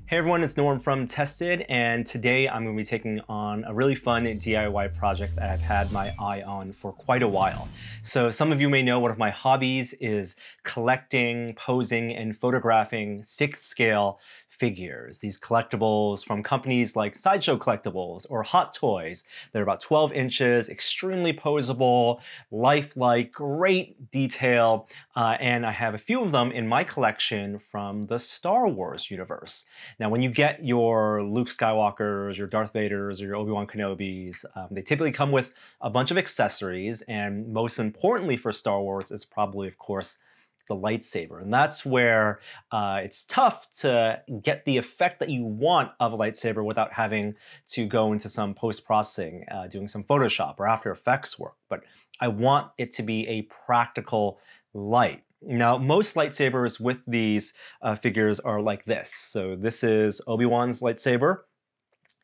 Hey everyone, it's Norm from Tested, and today I'm going to be taking on a really fun DIY project that I've had my eye on for quite a while. So some of you may know one of my hobbies is collecting, posing, and photographing 6th scale figures. These collectibles from companies like Sideshow Collectibles or Hot Toys. They're about 12 inches, extremely posable, lifelike, great detail, and I have a few of them in my collection from the Star Wars universe. Now, when you get your Luke Skywalkers, your Darth Vaders, or your Obi-Wan Kenobis, they typically come with a bunch of accessories, and most importantly for Star Wars is probably, of course, the lightsaber. And that's where it's tough to get the effect that you want of a lightsaber without having to go into some post-processing, doing some Photoshop or After Effects work. But I want it to be a practical light. Now, most lightsabers with these figures are like this. So this is Obi-Wan's lightsaber.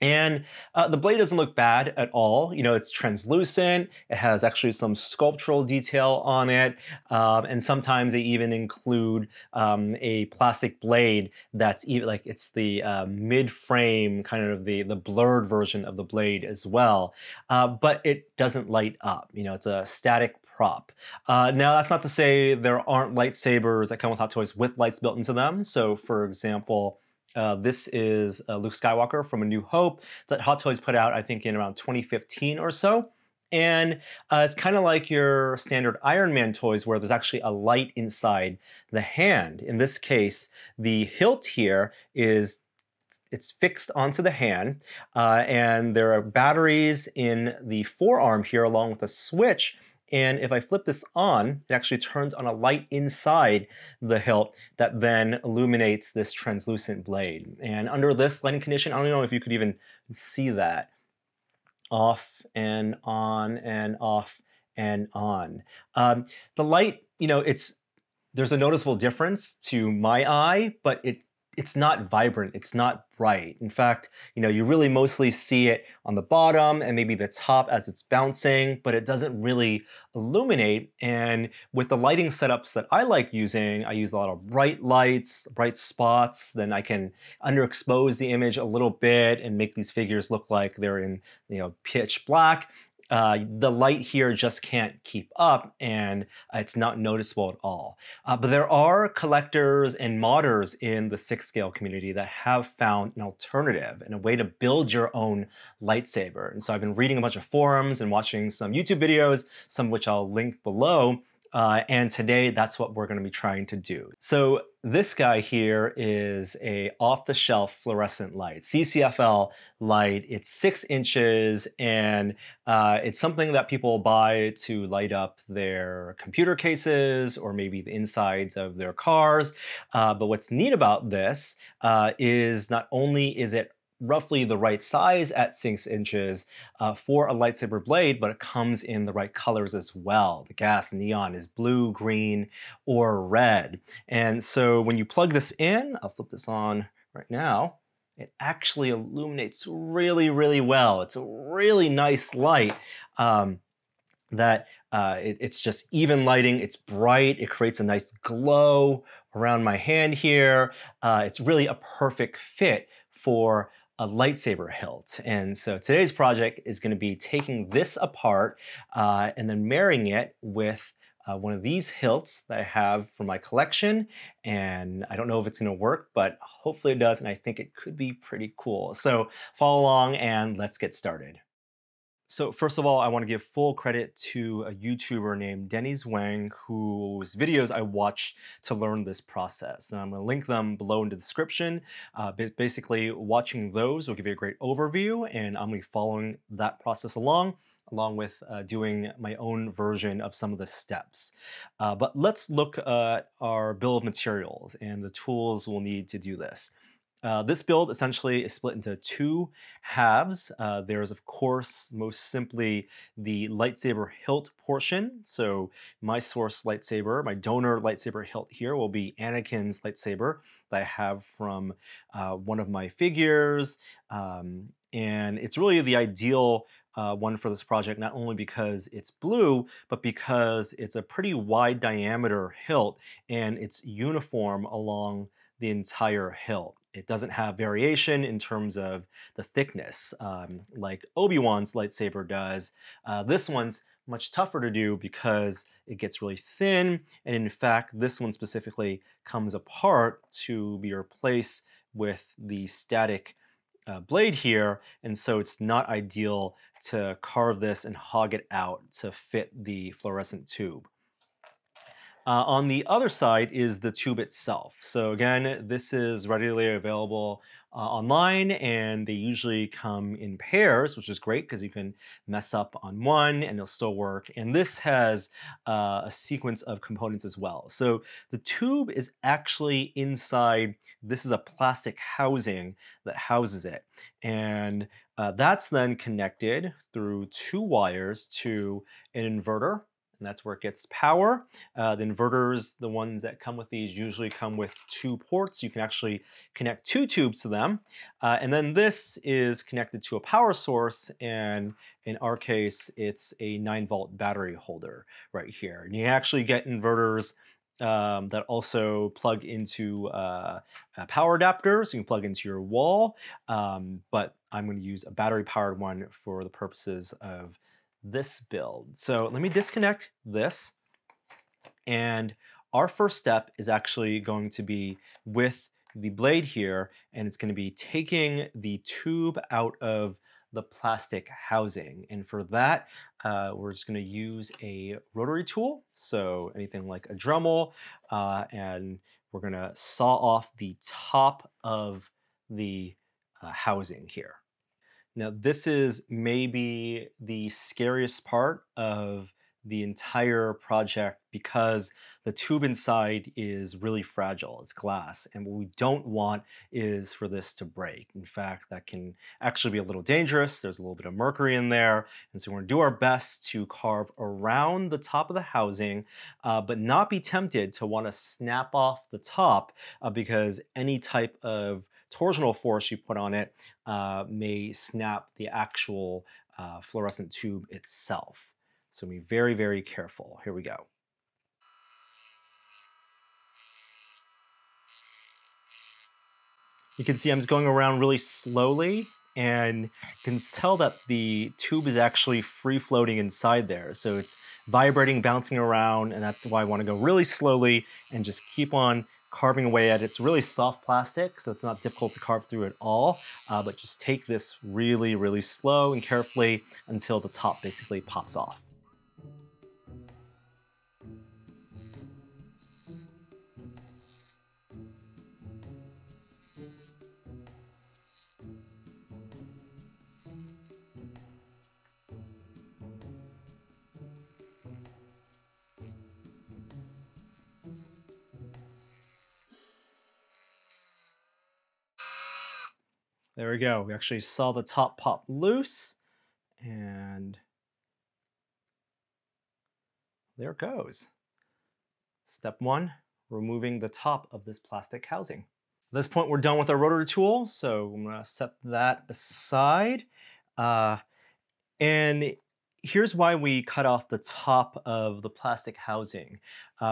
And the blade doesn't look bad at all. You know, it's translucent. It has actually some sculptural detail on it. And sometimes they even include a plastic blade that's even like it's the mid-frame, kind of the blurred version of the blade as well. But it doesn't light up. You know, it's a static prop. Now, that's not to say there aren't lightsabers that come with Hot Toys with lights built into them. So, for example, this is Luke Skywalker from A New Hope that Hot Toys put out, I think, in around 2015 or so. And it's kind of like your standard Iron Man toys where there's actually a light inside the hand. In this case, the hilt here it's fixed onto the hand, and there are batteries in the forearm here along with a switch. And if I flip this on, it actually turns on a light inside the hilt that then illuminates this translucent blade. And under this lighting condition, I don't know if you could even see that. Off and on and off and on. The light, you know, there's a noticeable difference to my eye, but it's not vibrant, it's not bright. In fact, you know, you really mostly see it on the bottom and maybe the top as it's bouncing, but it doesn't really illuminate. And with the lighting setups that I like using, I use a lot of bright lights, bright spots, then I can underexpose the image a little bit and make these figures look like they're in, you know, pitch black. The light here just can't keep up, and it's not noticeable at all. But there are collectors and modders in the 6th scale community that have found an alternative and a way to build your own lightsaber. And so I've been reading a bunch of forums and watching some YouTube videos, some of which I'll link below. And today, that's what we're going to be trying to do. So this guy here is a off-the-shelf fluorescent light, CCFL light. It's 6 inches, and it's something that people buy to light up their computer cases or maybe the insides of their cars. But what's neat about this is not only is it roughly the right size at 6 inches for a lightsaber blade, but it comes in the right colors as well. The gas neon is blue, green, or red. And so when you plug this in, I'll flip this on right now, it actually illuminates really, really well. It's a really nice light. It's just even lighting, it's bright, it creates a nice glow around my hand here. It's really a perfect fit for a lightsaber hilt. And so today's project is going to be taking this apart and then marrying it with one of these hilts that I have from my collection. And I don't know if it's going to work, but hopefully it does, and I think it could be pretty cool. So follow along and let's get started. So first of all, I want to give full credit to a YouTuber named Denny's Wang, whose videos I watched to learn this process. And I'm going to link them below in the description. Basically, watching those will give you a great overview, and I'm going to be following that process along with doing my own version of some of the steps. But let's look at our bill of materials and the tools we'll need to do this. This build essentially is split into 2 halves. There's, of course, most simply the lightsaber hilt portion. So my source lightsaber, my donor lightsaber hilt here will be Anakin's lightsaber that I have from one of my figures. And it's really the ideal one for this project, not only because it's blue, but because it's a pretty wide diameter hilt and it's uniform along the entire hilt. it doesn't have variation in terms of the thickness, like Obi-Wan's lightsaber does. This one's much tougher to do because it gets really thin, and in fact, this one specifically comes apart to be replaced with the static blade here, and so it's not ideal to carve this and hog it out to fit the fluorescent tube. On the other side is the tube itself. So again, this is readily available online, and they usually come in pairs, which is great because you can mess up on one and it'll still work. And this has a sequence of components as well. So the tube is actually inside. This is a plastic housing that houses it. And that's then connected through two wires to an inverter, and that's where it gets power. The inverters, the ones that come with these, usually come with two ports. You can actually connect two tubes to them. And then this is connected to a power source, and in our case, it's a 9-volt battery holder right here. And you actually get inverters that also plug into power adapters. You can plug into your wall, but I'm going to use a battery-powered one for the purposes of this build. So let me disconnect this, and our first step is actually going to be with the blade here, and it's going to be taking the tube out of the plastic housing. And for that, we're just going to use a rotary tool, so anything like a Dremel, and we're going to saw off the top of the housing here. Now, this is maybe the scariest part of the entire project because the tube inside is really fragile. It's glass, and what we don't want is for this to break. In fact, that can actually be a little dangerous. There's a little bit of mercury in there, and so we're going to do our best to carve around the top of the housing, but not be tempted to want to snap off the top because any type of torsional force you put on it may snap the actual fluorescent tube itself. So be very, very careful. Here we go. You can see I'm just going around really slowly, and you can tell that the tube is actually free floating inside there. So it's vibrating, bouncing around, and that's why I want to go really slowly and just keep on carving away at it. It's really soft plastic, so it's not difficult to carve through at all, but just take this really, really slow and carefully until the top basically pops off. There we go. We actually saw the top pop loose, and there it goes. Step one, removing the top of this plastic housing. At this point, we're done with our rotary tool, so I'm going to set that aside. And here's why we cut off the top of the plastic housing.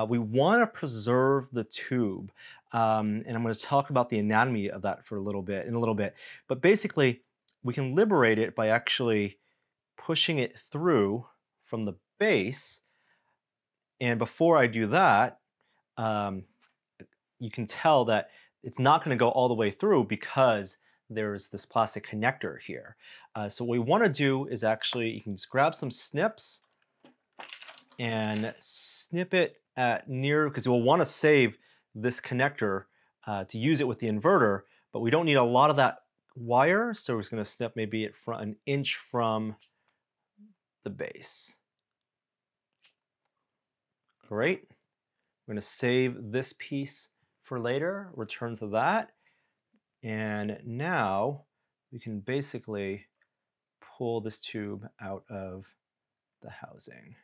We want to preserve the tube, and I'm going to talk about the anatomy of that for a little bit. But basically, we can liberate it by actually pushing it through from the base. And before I do that, you can tell that it's not going to go all the way through because there's this plastic connector here. So what we want to do is actually, you can just grab some snips and snip it at near, because we'll want to save this connector to use it with the inverter, but we don't need a lot of that wire, so we're just going to snip maybe it from an inch from the base. Great. We're going to save this piece for later, return to that, and now we can basically pull this tube out of the housing.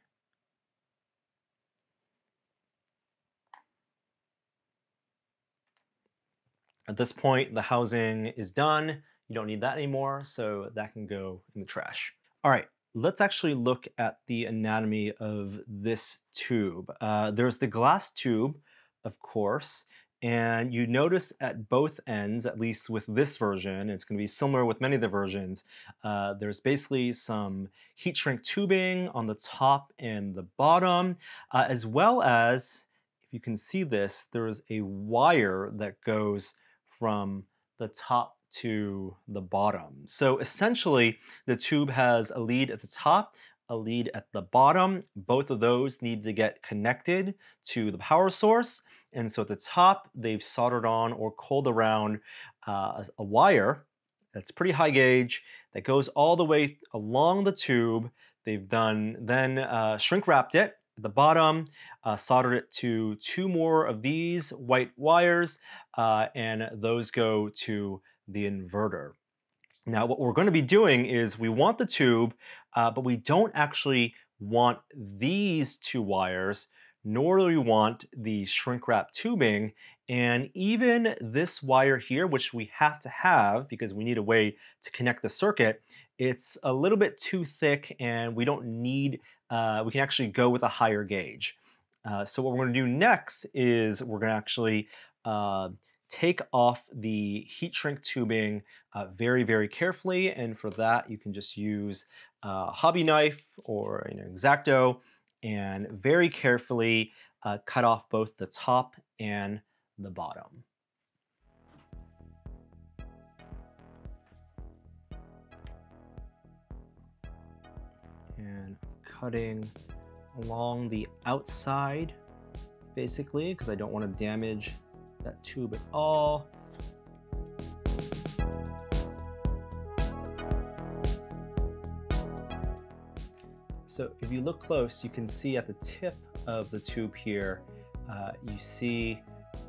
At this point, the housing is done. You don't need that anymore, so that can go in the trash. All right, let's actually look at the anatomy of this tube. There's the glass tube, of course, And you notice at both ends, at least with this version, it's going to be similar with many of the versions, there's basically some heat shrink tubing on the top and the bottom, as well as, if you can see this, there is a wire that goes from the top to the bottom. So essentially, the tube has a lead at the top, a lead at the bottom. Both of those need to get connected to the power source. And so at the top, they've soldered on or coiled around a wire that's pretty high gauge that goes all the way along the tube. They've done then shrink wrapped it at the bottom, soldered it to two more of these white wires, and those go to the inverter. Now, what we're going to be doing is we want the tube, but we don't actually want these two wires, nor do we want the shrink wrap tubing. And even this wire here, which we have to have because we need a way to connect the circuit, it's a little bit too thick and we don't need, we can actually go with a higher gauge. So what we're going to do next is we're going to actually take off the heat shrink tubing very, very carefully. And for that, you can just use a hobby knife or an X-Acto and very carefully cut off both the top and the bottom. And cutting along the outside, basically, because I don't want to damage that tube at all. So if you look close, you can see at the tip of the tube here, you see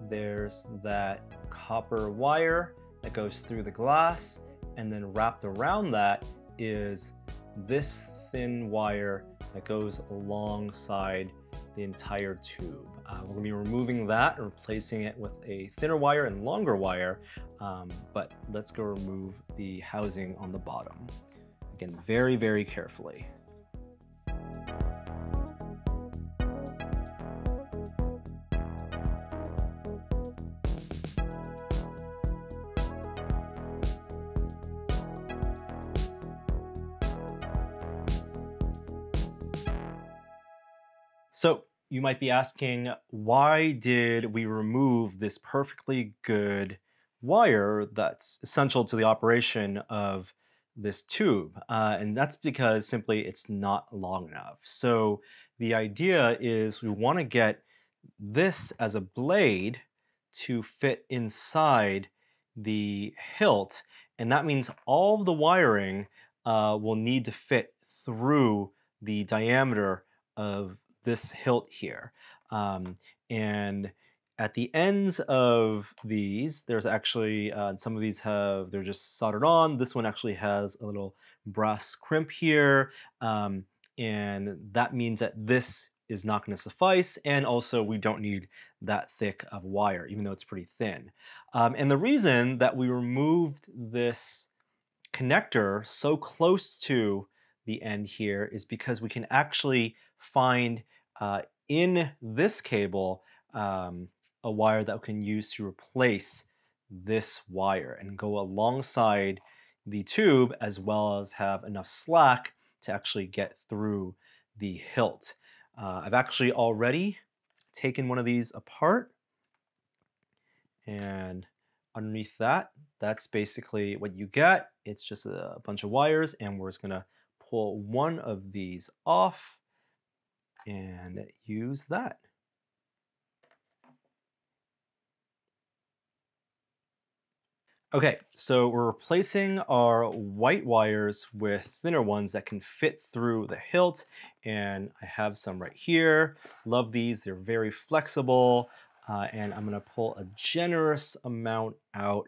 there's that copper wire that goes through the glass, and then wrapped around that is this thin wire that goes alongside the entire tube. We're going to be removing that and replacing it with a thinner wire and longer wire, but let's go remove the housing on the bottom. Again, very, very carefully. So you might be asking, why did we remove this perfectly good wire that's essential to the operation of this tube? And that's because simply it's not long enough. So the idea is we want to get this as a blade to fit inside the hilt. And that means all of the wiring will need to fit through the diameter of this hilt here. And at the ends of these, there's actually, some of these they're just soldered on. This one actually has a little brass crimp here. And that means that this is not going to suffice. And also we don't need that thick of wire, even though it's pretty thin. And the reason that we removed this connector so close to the end here is because we can actually find in this cable a wire that we can use to replace this wire and go alongside the tube, as well as have enough slack to actually get through the hilt. I've actually already taken one of these apart, and underneath that, that's basically what you get. It's just a bunch of wires, and we're just gonna pull one of these off and use that. Okay, so we're replacing our white wires with thinner ones that can fit through the hilt, and I have some right here. Love these, they're very flexible, and I'm gonna pull a generous amount out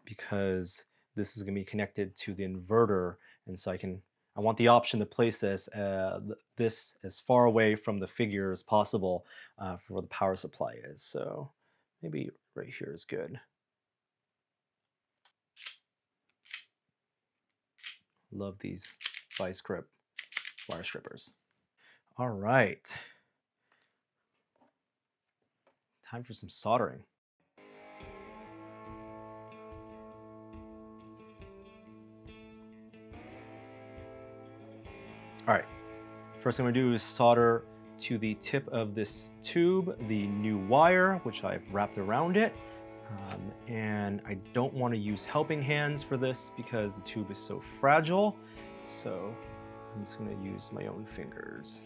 because this is gonna be connected to the inverter, and so I want the option to place this as far away from the figure as possible for where the power supply is. So maybe right here is good. Love these vice grip wire strippers. All right. Time for some soldering. All right, first thing I'm gonna do is solder to the tip of this tube the new wire, which I've wrapped around it. And I don't want to use helping hands for this because the tube is so fragile. So I'm just going to use my own fingers.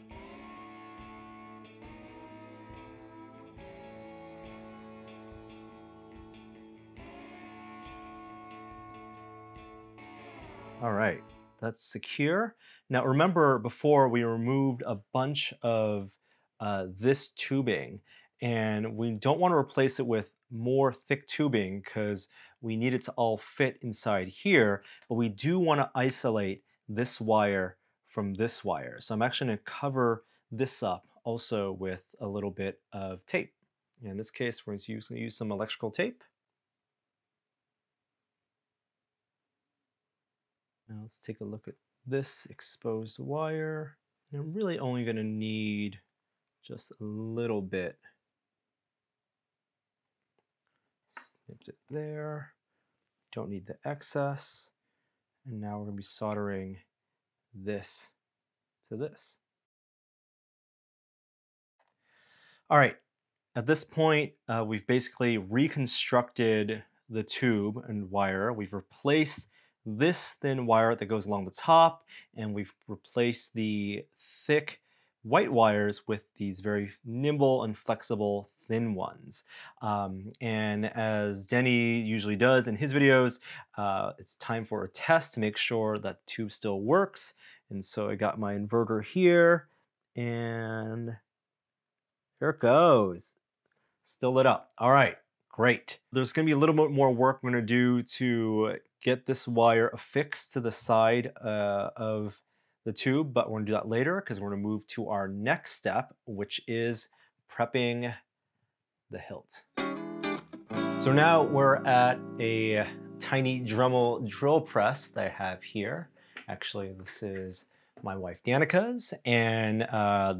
All right, that's secure. Now remember, before we removed a bunch of this tubing, and we don't want to replace it with more thick tubing because we need it to all fit inside here, but we do want to isolate this wire from this wire. So I'm actually going to cover this up also with a little bit of tape. In this case, we're going to use some electrical tape. Now let's take a look at this exposed wire. And I'm really only going to need just a little bit. Snipped it there. Don't need the excess. And now we're going to be soldering this to this. All right, at this point, we've basically reconstructed the tube and wire. We've replaced this thin wire that goes along the top, and we've replaced the thick white wires with these very nimble and flexible thin ones. And as Denny usually does in his videos, it's time for a test to make sure that the tube still works. And so I got my inverter here, and there it goes. Still lit up. All right, great. There's gonna be a little bit more work I'm gonna do to get this wire affixed to the side of the tube, but we're gonna do that later because we're gonna move to our next step, which is prepping the hilt. So now we're at a tiny Dremel drill press that I have here. Actually, this is my wife Danica's, and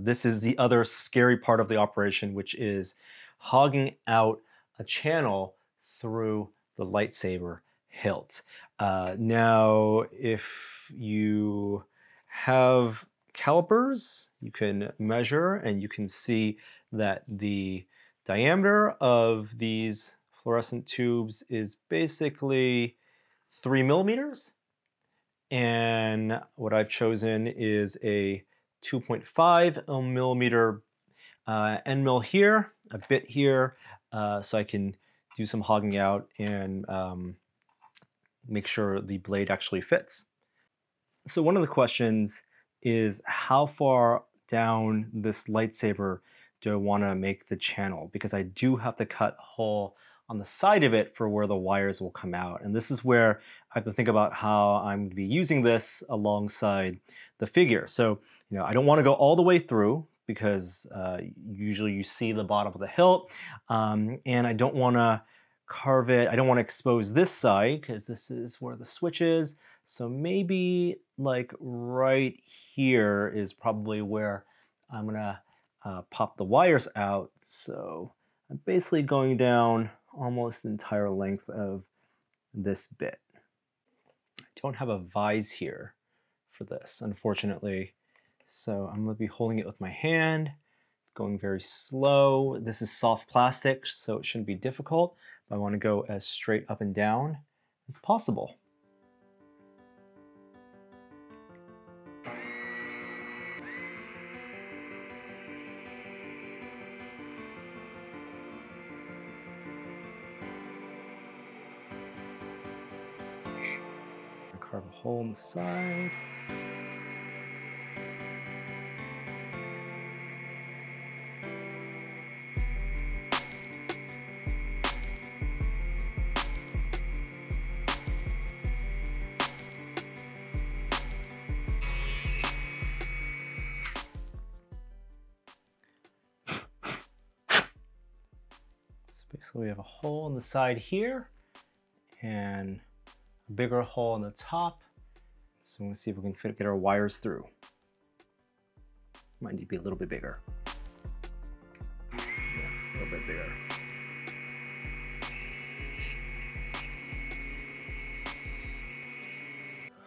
this is the other scary part of the operation, which is hogging out a channel through the lightsaber hilt. Now, if you have calipers, you can measure and you can see that the diameter of these fluorescent tubes is basically 3 millimeters. And what I've chosen is a 2.5 millimeter end mill here, a bit here, so I can do some hogging out and make sure the blade actually fits. So one of the questions is how far down this lightsaber do I want to make the channel? Because I do have to cut a hole on the side of it for where the wires will come out. And this is where I have to think about how I'm going to be using this alongside the figure. So, I don't want to go all the way through because usually you see the bottom of the hilt. And I don't want to carve it. I don't want to expose this side because this is where the switch is. So maybe like right here is probably where I'm going to pop the wires out. So I'm basically going down almost the entire length of this bit. I don't have a vise here for this, unfortunately. So I'm going to be holding it with my hand, going very slow. This is soft plastic, so it shouldn't be difficult, but I want to go as straight up and down as possible. Carve a hole in the side. So basically we have a hole in the side here and a bigger hole on the top. So we're going to see if we can get our wires through. Might need to be a little bit bigger. Yeah, a little bit bigger.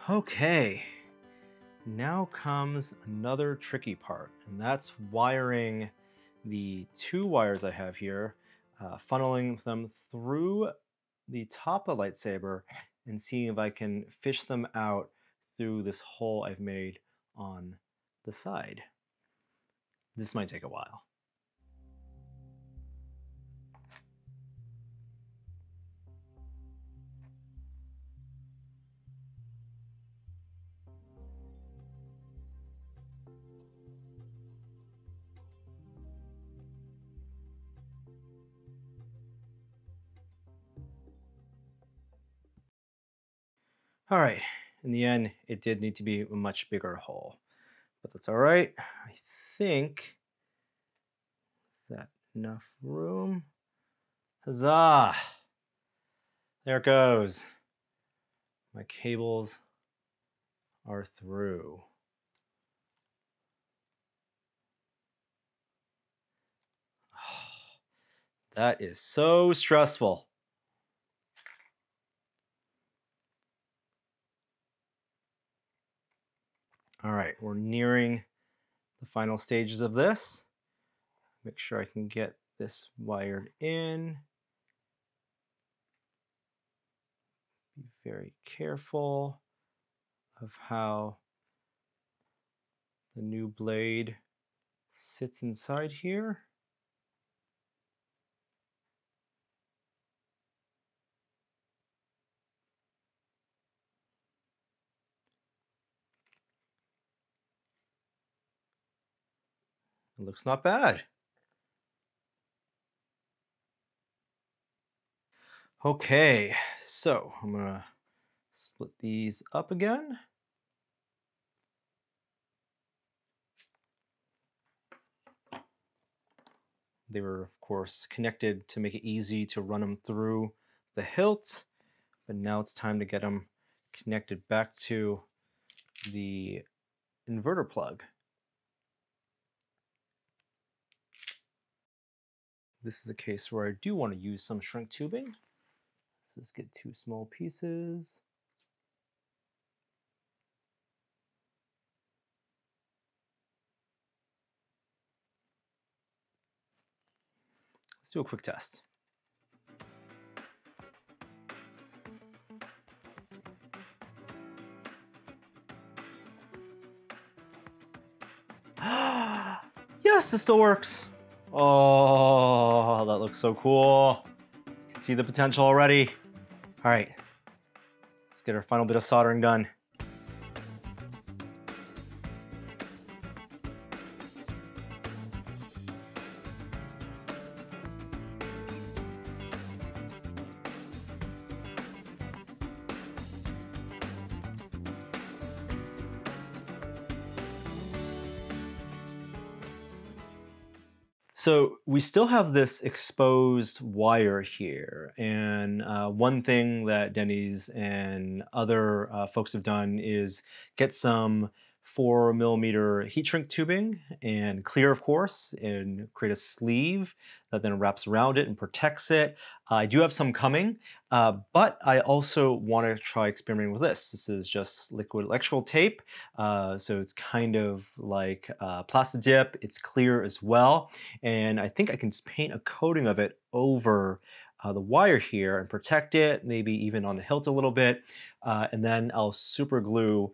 Okay, Now comes another tricky part, and that's wiring the 2 wires I have here, funneling them through the top of the lightsaber and seeing if I can fish them out through this hole I've made on the side. This might take a while. All right, in the end, it did need to be a much bigger hole, but that's all right. I think, is that enough room? Huzzah! There it goes. My cables are through. That is so stressful. All right, we're nearing the final stages of this. Make sure I can get this wired in. Be very careful of how the new blade sits inside here. It looks not bad. Okay, so I'm gonna split these up again. They were, of course, connected to make it easy to run them through the hilt, but now it's time to get them connected back to the inverter plug. This is a case where I do want to use some shrink tubing. So let's get 2 small pieces. Let's do a quick test. Yes, this still works. Oh, that looks so cool. You can see the potential already. All right, let's get our final bit of soldering done. So we still have this exposed wire here, and one thing that Denny's and other folks have done is get some 4mm heat shrink tubing and clear, of course, and create a sleeve that then wraps around it and protects it. I do have some coming, but I also want to try experimenting with this. This is just liquid electrical tape, so it's kind of like plastic dip. It's clear as well, and I think I can just paint a coating of it over the wire here and protect it, maybe even on the hilt a little bit, and then I'll super glue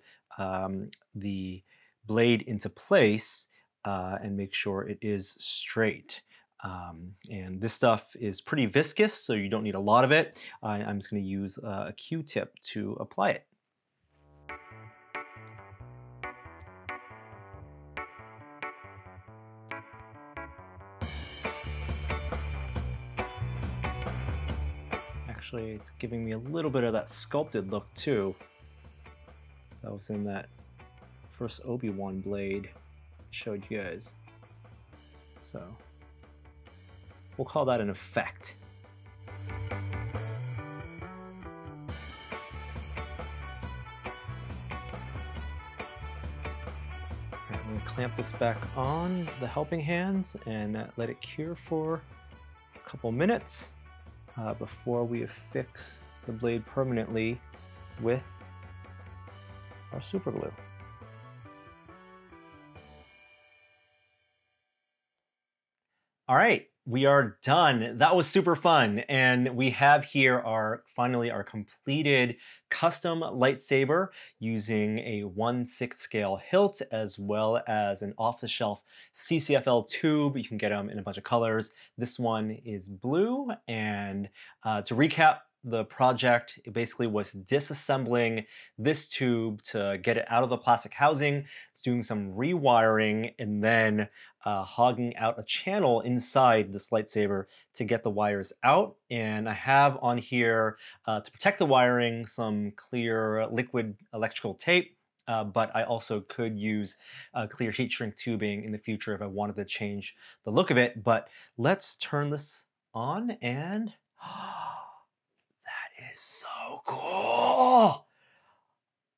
the blade into place and make sure it is straight. And this stuff is pretty viscous, so you don't need a lot of it. I'm just going to use a Q-tip to apply it. Actually, it's giving me a little bit of that sculpted look too. That was in that first Obi-Wan blade I showed you guys. So we'll call that an effect. I'm going to clamp this back on the helping hands and let it cure for a couple minutes before we affix the blade permanently with our super glue. All right, we are done. That was super fun. And we have here finally our completed custom lightsaber using a 1/6 scale hilt as well as an off-the-shelf CCFL tube. You can get them in a bunch of colors. This one is blue. And to recap, the project it basically was disassembling this tube to get it out of the plastic housing. It's doing some rewiring and then hogging out a channel inside this lightsaber to get the wires out. And I have on here, to protect the wiring, some clear liquid electrical tape. But I also could use clear heat shrink tubing in the future if I wanted to change the look of it. But let's turn this on and that is so cool.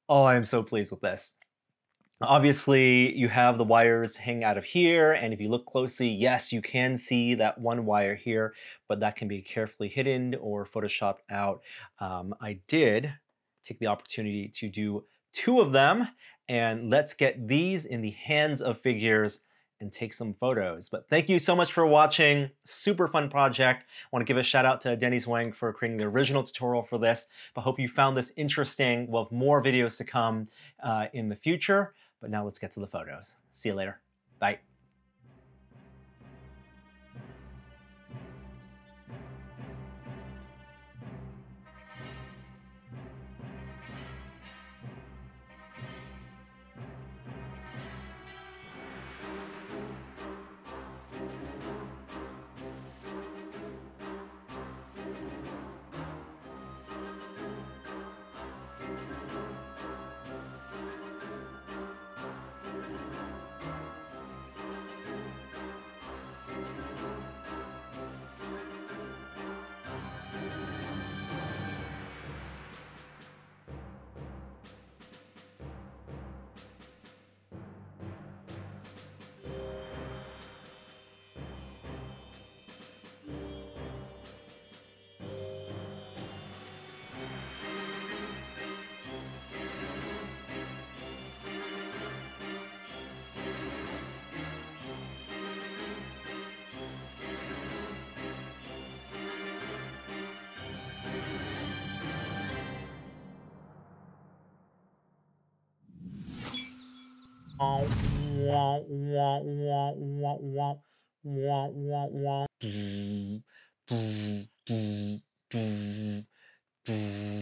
Oh, I am so pleased with this. Obviously, you have the wires hanging out of here, and if you look closely, yes, you can see that one wire here, but that can be carefully hidden or photoshopped out. I did take the opportunity to do two of them, and let's get these in the hands of figures and take some photos. But thank you so much for watching. Super fun project. I want to give a shout out to Denny's Wang for creating the original tutorial for this, but hope you found this interesting. We'll have more videos to come in the future. But now let's get to the photos. See you later. Bye. Wah, wah, wah, wah, wah, wah, wah, wah, wah. Boo, boo, boo, boo, boo.